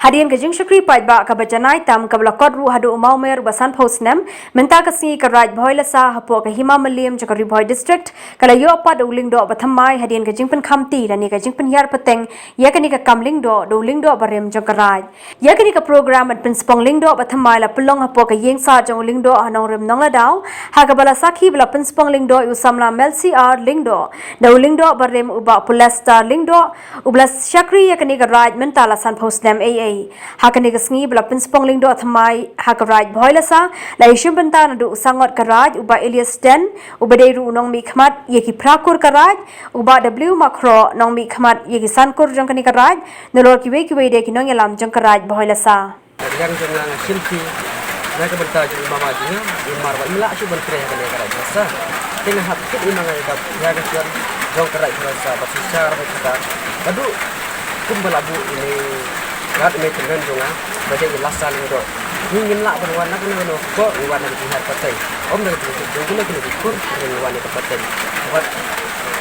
Hadian ke jing syukri pai ba ka bajanai tam ka blakot ru hadu mau mer basan postnem menta ka si ka raj bhoi la sa hapo ka hima malim ka ri bhoi district kala yo pa do ling do bathamai hadian ke jing pen khamti la ni ka jing pen yar pateng ya ka ni ka kamling do ling do barem jong ka raj ya ka ni ka program at pen spong ling do bathamai la pelong hapo ka yeng sa jong ling do anong rem nong la daw ha ka bala sakhi bala pen spong ling do usamla melci ar ling do ling do barem uba pulesta ling do ublas syakri ya ka ni ka raj menta la san postnem aa hakani gasngi bla pinspong lingdo athamai hakaraj bhoilasa la ishim banta nadu sangot karaj uba Elias Den uba deru nong mi khmat yeki prakur karaj uba W makro nong mi khmat yeki sankur jongkani karaj nolor kiwe de kinong yalam jong karaj bhoilasa yang jangan silpi mereka bertajuk mama jinya imar wa imla shu bentre ya kale karaj rasa tengah hakit imang ya ya gasir jong karaj rasa basisar kita adu kumbalabu ini rat me tengen jonga bade ilasa lindo ingin la berwan nak no ko wan nak dihar patai om nak jong nak dikur wan nak patai buat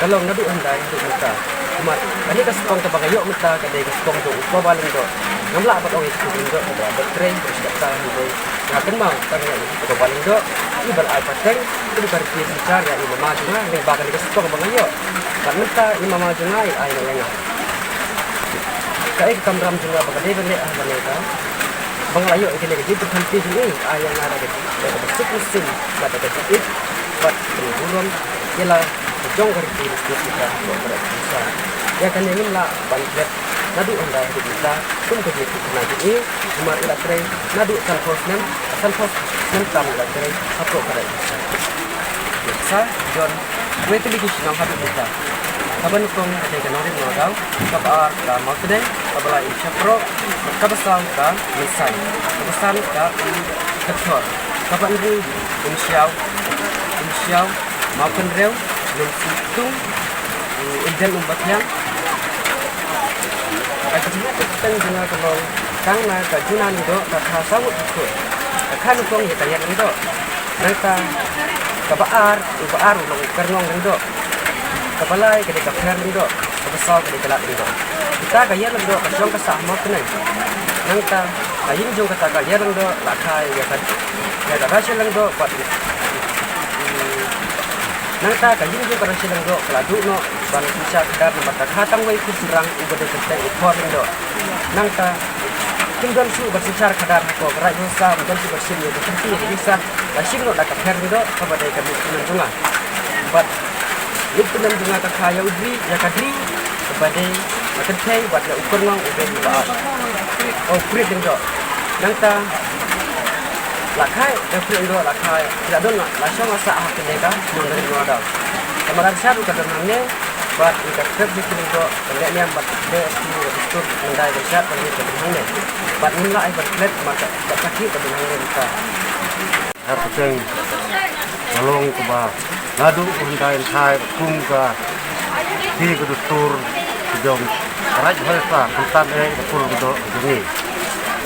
kalau ngadu andai untuk kita cuma tadi ka spong ta bagayo mita ka dai ka spong do ko baling do ngamla ba oi ku lindo ada train terus kata hidup ngaken mau tanya ko baling do ibal ai patai itu karti secar ya ni mama jonga ning bagal ka spong bagayo kan mita ni mama jonga ai lenga kai kamram juga bagade bende bende ka banglayo ikile ke jitu kanti sini ayang ada ke mesin pada ke jitu buat belum kila jong kerti kita buat bisa ya kan ini lah banget nadu anda hidup kita pun ke jitu nanti ini cuma ila tray nadu sanfos nem tam ila tray apa pada bisa John gue tu bikin senang habis kita kaban kong ada kenorin nodau kabar ka makde kabala inchapro kabasang ka misai kabasan ka kethor kaban ru insyau makan rew lensitung injen umbatyang akadnya teng dengan kalau kang na ka junan do ka khasawut ko kan kong ya kayak do nangka kabar ulong kernong do kapalay kadi kapher lindo kapasaw kadi kalat lindo kita kaya lindo kasyong kasah mo tunay nangta kayin jong kata kaya lindo lakay ya kasya lindo pat nangta kayin jong kasya lindo kaladu no ban kisya kadar na matakhatang way kusirang ubade kete ukor lindo nangta tinggal su bersicar kadar ko karay sa mudan su bersin yo berhenti bisa kasyong no dakapher lindo kabade kami tunang pat itu dalam bunga kakaya udri ya kadri kepada makan teh buat nak ukur ngong udah dibawa oh kulit dengdo nangta lakai kulit dengdo lakai tidak don lah langsung masak ah kendega non dari luar dah kemarin saya bukan dengannya buat ikat kerja dengdo kendegnya buat itu mendai besar bagi kendegnya buat mula ikat kerja maka tak sakit kendegnya kita harus ceng tolong kebal nadu undain thai kumga di kedutur jong raj bhasa kuntan pul do jungi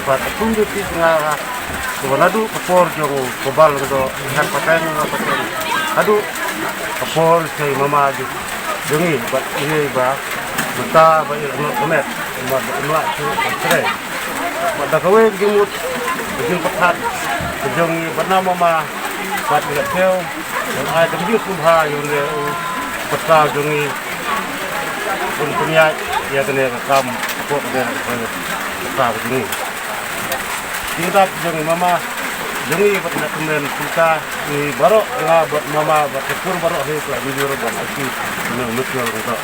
pat kumdu ti ngara ko nadu kapor jong kobal do han paten nadu kapor sei mama di jungi pat ini ba buta ba irno komet ma imla tu tre pada kawe jumut jing pathat jong bernama mama pat ngateu dan ada juga kubha yang pasal jungi pun punya ya kena kam kok ada pasal jungi tingkat jungi mama jungi pada kemudian kita ni baru ngah buat mama buat syukur baru hari kelas 2000 dan aki menurut untuk